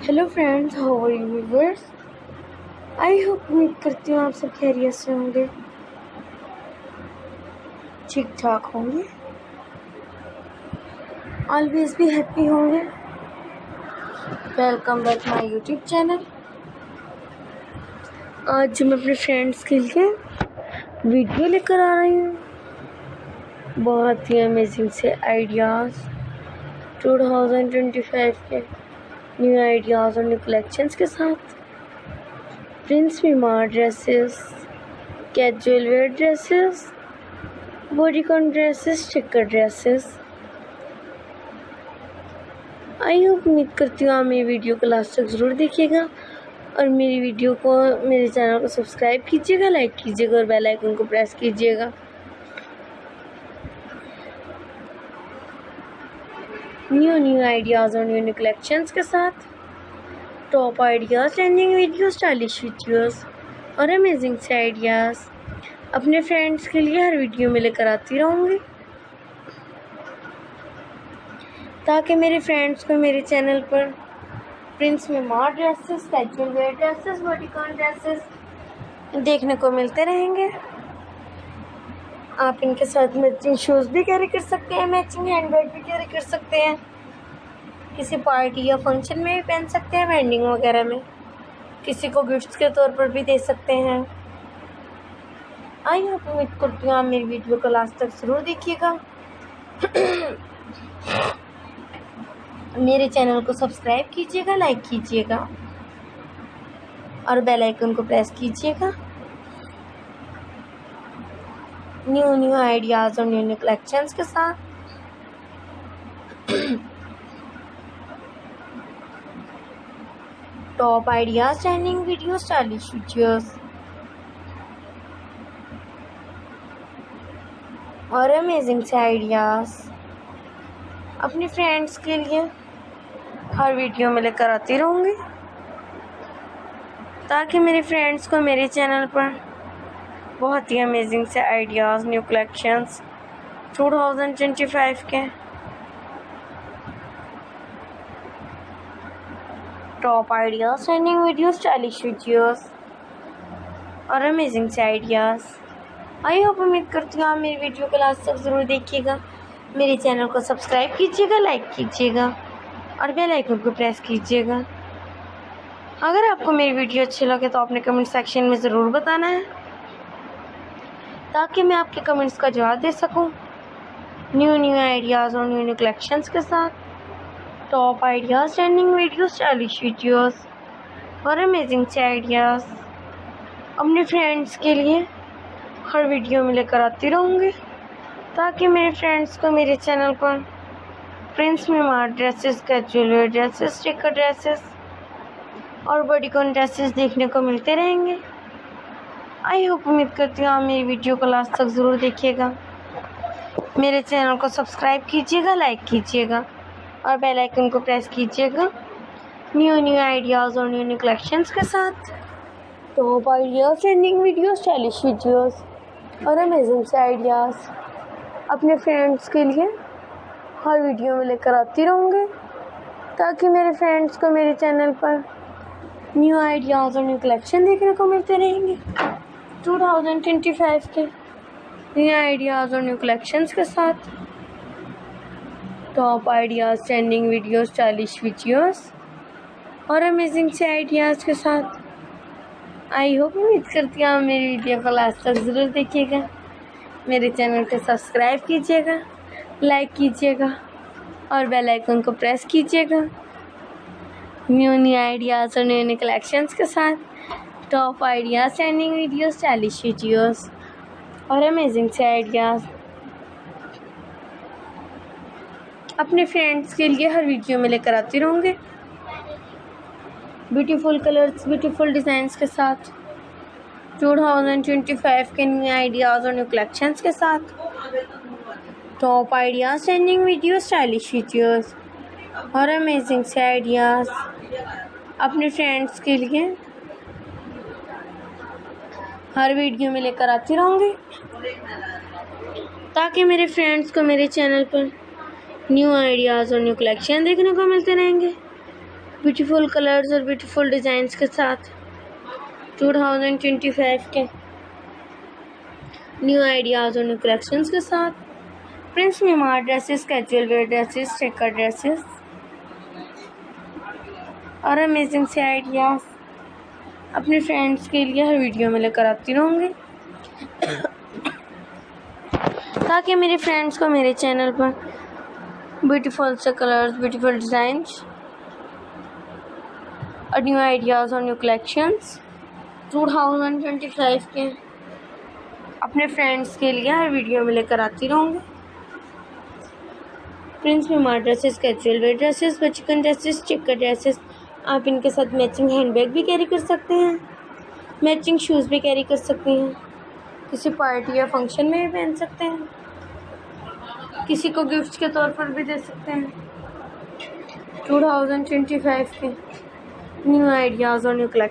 Hello friends, how are you viewers. I hope, उम्मीद करती हूँ आप सब खैरियत से होंगे, ठीक ठाक होंगे, ऑलवेज भी हैप्पी होंगे। Welcome back my YouTube channel. आज मैं अपने फ्रेंड्स के लिए वीडियो लेकर आ रही हूँ, बहुत ही अमेजिंग से आइडियाज़ 2025 के न्यू आइडियाज़ और न्यू कलेक्शंस के साथ। प्रिंस मीमार dresses, casual wear dresses, bodycon dresses, sticker dresses. I hope, उम्मीद करती हूँ आप मेरी वीडियो को लास्ट तक ज़रूर देखिएगा और मेरी वीडियो को, मेरे चैनल को सब्सक्राइब कीजिएगा, लाइक कीजिएगा और बेल आइकन को प्रेस कीजिएगा। न्यू आइडियाज़ और न्यू कलेक्शंस के साथ top ideas, trending videos, stylish videos और अमेजिंग से आइडियाज़ अपने फ्रेंड्स के लिए हर वीडियो में लेकर आती रहूँगी, ताकि मेरे फ्रेंड्स को मेरे चैनल पर प्रिंस मीमार dresses, casual wear dresses, bodycon dresses देखने को मिलते रहेंगे। आप इनके साथ मैचिंग शूज़ भी कैरी कर सकते हैं, मैचिंग हैंडबैग भी कैरी कर सकते हैं, किसी पार्टी या फंक्शन में भी पहन सकते हैं, वेडिंग वगैरह में किसी को गिफ्ट्स के तौर पर भी दे सकते हैं। आई होप, उम्मीद करती हूँ आप मेरी वीडियो को लास्ट तक ज़रूर देखिएगा। मेरे चैनल को सब्सक्राइब कीजिएगा, लाइक कीजिएगा और बेल आइकन को प्रेस कीजिएगा। न्यू आइडियाज़ और न्यू कलेक्शंस के साथ top ideas, trending video, stylish videos और अमेजिंग से आइडियाज़ अपने फ्रेंड्स के लिए हर वीडियो में लेकर आती रहूँगी, ताकि मेरे फ्रेंड्स को मेरे चैनल पर बहुत ही अमेजिंग से आइडियाज़, न्यू कलेक्शंस 2025 के top ideas, trending videos, stylish videos और अमेजिंग से आइडियाज़। आई होप, उम्मीद करती हूँ आप मेरी वीडियो को लास्ट तक ज़रूर देखिएगा। मेरे चैनल को सब्सक्राइब कीजिएगा, लाइक कीजिएगा और बेल आइकन को प्रेस कीजिएगा। अगर आपको मेरी वीडियो अच्छी लगे तो आपने कमेंट सेक्शन में ज़रूर बताना है, ताकि मैं आपके कमेंट्स का जवाब दे सकूं। न्यू आइडियाज़ और न्यू कलेक्शंस के साथ top ideas, trending videos, stylish videos और अमेजिंग से आइडियाज़ अपने फ्रेंड्स के लिए हर वीडियो में लेकर आती रहूँगी, ताकि मेरे फ्रेंड्स को मेरे चैनल पर प्रिंस मीमार dresses, casual wear dresses, sticker dresses और बॉडीकॉन ड्रेसेस देखने को मिलते रहेंगे। आई होप, उम्मीद करती हूँ आप मेरी वीडियो को लास्ट तक ज़रूर देखिएगा। मेरे चैनल को सब्सक्राइब कीजिएगा, लाइक कीजिएगा और बेल आइकन को प्रेस कीजिएगा। न्यू आइडियाज़ और न्यू कलेक्शंस के साथ top ideas, trending videos, stylish videos और अमेजिंग से आइडियाज़ अपने फ्रेंड्स के लिए हर वीडियो में लेकर आती रहूँगी, ताकि मेरे फ्रेंड्स को मेरे चैनल पर न्यू आइडियाज़ और न्यू कलेक्शन देखने को मिलते रहेंगे 2025 के न्यू आइडियाज़ और न्यू कलेक्शंस के साथ top ideas, trending videos, stylish videos और अमेजिंग से आइडियाज़ के साथ। आई होप, उम्मीद करती हूँ मेरी वीडियो को लास्ट तक ज़रूर देखिएगा। मेरे चैनल को सब्सक्राइब कीजिएगा, लाइक कीजिएगा और बेल आइकन को प्रेस कीजिएगा। न्यू आइडियाज़ और न्यू कलेक्शंस के साथ top ideas, trending videos, stylish videos और अमेजिंग से आइडियाज़ अपने फ्रेंड्स के लिए हर वीडियो में लेकर आती रहूँगी, ब्यूटीफुल कलर्स, ब्यूटीफुल डिज़ाइंस के साथ 2025 के न्यू आइडियाज़ और न्यू कलेक्शंस के साथ top ideas, trending videos, stylish videos और अमेजिंग से आइडियाज़ अपने फ्रेंड्स के लिए हर वीडियो में लेकर आती रहूँगी, ताकि मेरे फ्रेंड्स को मेरे चैनल पर न्यू आइडियाज़ और न्यू कलेक्शन देखने को मिलते रहेंगे। ब्यूटीफुल कलर्स और ब्यूटीफुल डिज़ाइंस के साथ 2025 के न्यू आइडियाज़ और न्यू कलेक्शंस के साथ प्रिंस मीमार dresses, casual wear dresses, checker dresses और अमेजिंग से आइडियाज़ अपने फ्रेंड्स के लिए हर वीडियो में लेकर आती रहूँगी ताकि मेरे फ्रेंड्स को मेरे चैनल पर ब्यूटीफुल से कलर्स, ब्यूटीफुल डिज़ाइंस और न्यू आइडियाज़ और न्यू कलेक्शंस 2025 के अपने फ्रेंड्स के लिए हर वीडियो में लेकर आती रहूँगी। प्रिंस मीमार dresses, casual wear dresses, chikan dresses, checker dresses. आप इनके साथ मैचिंग हैंडबैग भी कैरी कर सकते हैं, मैचिंग शूज़ भी कैरी कर सकते हैं, किसी पार्टी या फंक्शन में भी पहन सकते हैं, किसी को गिफ्ट के तौर पर भी दे सकते हैं। 2025 के न्यू आइडियाज़ और न्यू कलेक्शन